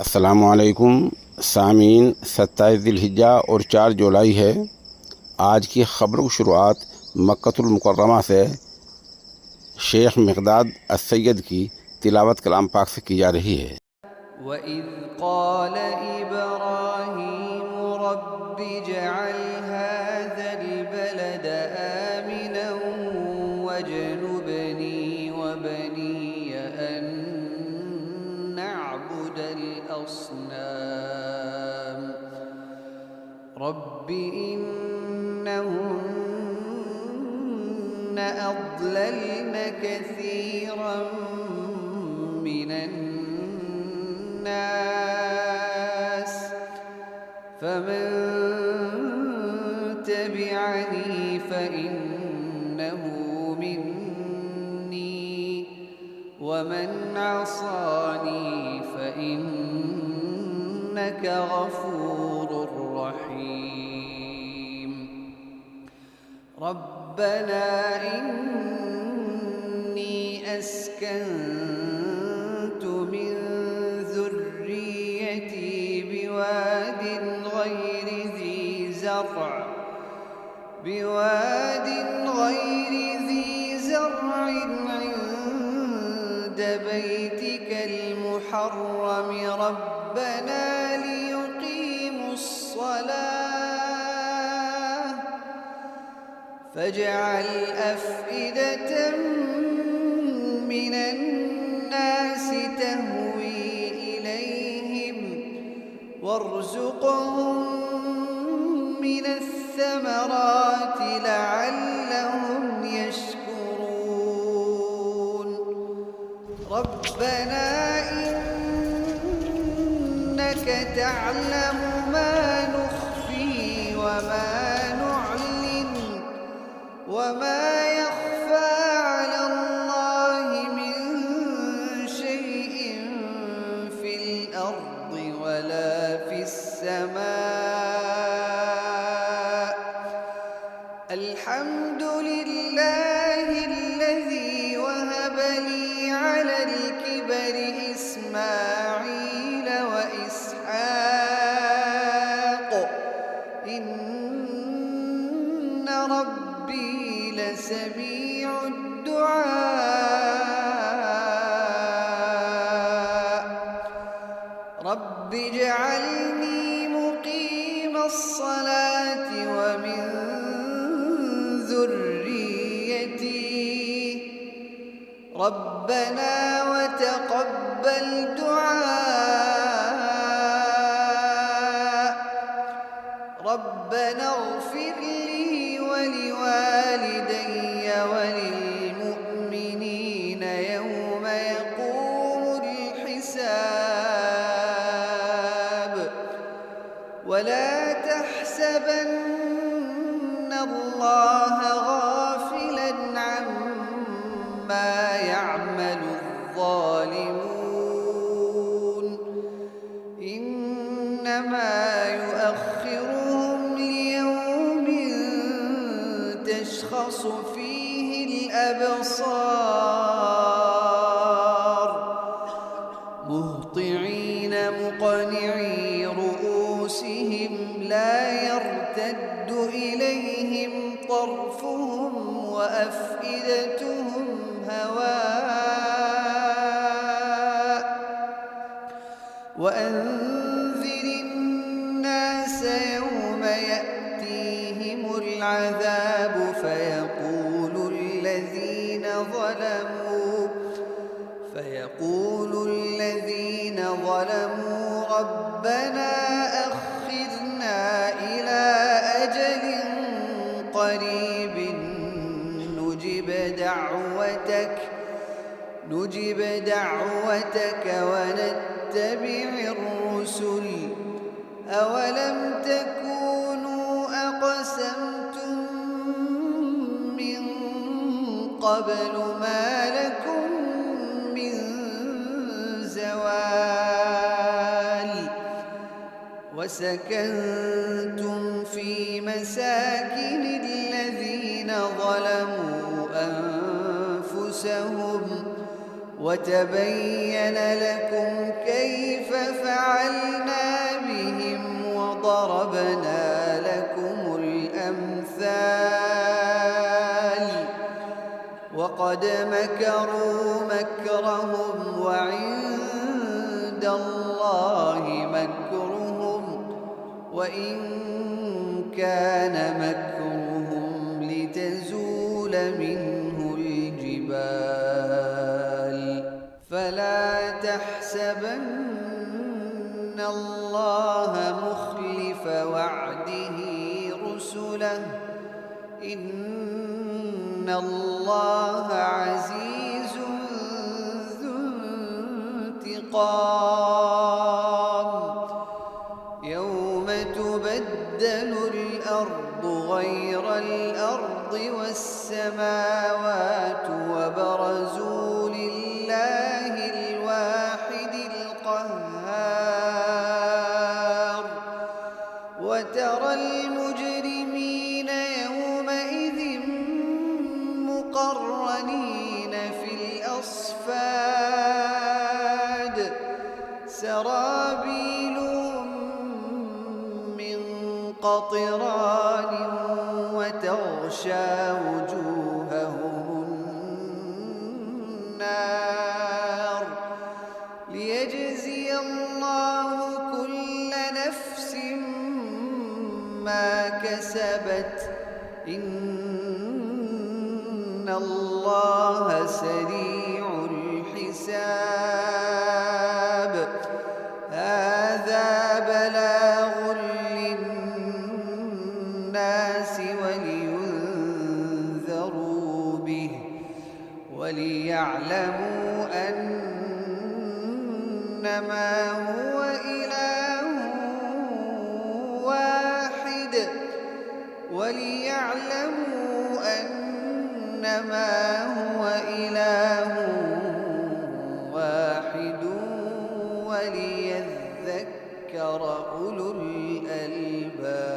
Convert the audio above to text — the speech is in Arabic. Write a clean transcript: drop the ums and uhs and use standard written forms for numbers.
अस्सलामुअलैकुम सामीन। 27 ज़िलहिज्जा और 4 जुलाई है। आज की ख़बरों की शुरुआत मक्कतुल मुकर्रमा से शेख मिक़दाद अस्सैयद की तिलावत कलाम पाक से की जा रही है। वइज़ क़ाल इब्राहीम रब्बि इजअल हाज़ल बलद आमिनन वज्नुबनी वबनिय अन नअबुदल अस्नाम रब्बि इन्नहुन्न अضللن कसीरन मिनन الناس فمن تبعني فإنه مني ومن عصاني فإنك غفور رحيم ربنا إني أسكنت من ذريتي بواد غير ذي زرع عند بيتك المحرم ربنا ليقيموا الصلاة فاجعل أفئدة من الناس تهوي إليهم وارزقهم من الثمرات لعلهم يشكرون ربنا إنك تعلم ما نخفي وما نعلن وما يخفى على الله من شيء في الأرض ولا في السماء الحمد لله الذي وهب لي على الكبر إسماعيل وإسحاق إن ربي لسميع الدعاء رب اجعلني مقيم الصلاة ومن ذريتي ربنا وتقبل دعاء ربنا اغفر لي ولوالدي وللمؤمنين يوم يقوم الحساب ولا تحسبن الله غافلا عما يعمل الظالمون إنما يؤخرهم ليوم تشخص فيه الأبصار مهطعين مقنعي رؤوسهم لا يرتد إليهم طرفهم وأفئدتهم هواء وأنذر الناس يوم يأتيهم العذاب فيقول الذين ظلموا ربنا أخرنا إلى أجل قريب نجب دعوتك ونتبع الرسل أولم تكونوا أقسمتم من قبل ما لكم من زوال وسكنتم في مساكن الذين ظلموا أنفسهم وتبين لكم كيف فعلنا وقد مكروا مكرهم وعند الله مكرهم وإن كان مكرهم لتزول منه الجبال فلا تحسبن الله مخلف وعده رسله إن الله عزيز ذو انتقام يوم تبدل الأرض غير الأرض والسماوات وبرزوا لله الواحد القهار وترى المجرمين يومئذ مقرنين في الأصفاد سرابيلهم من قطران وتغشى وجوههم النار ليجزي الله كل نفس ما كسبت إن الله سريع الحساب هذا بلاغ للناس ولينذروا به وليعلموا أنما هو إله واحد وليذكر أولو الألباب.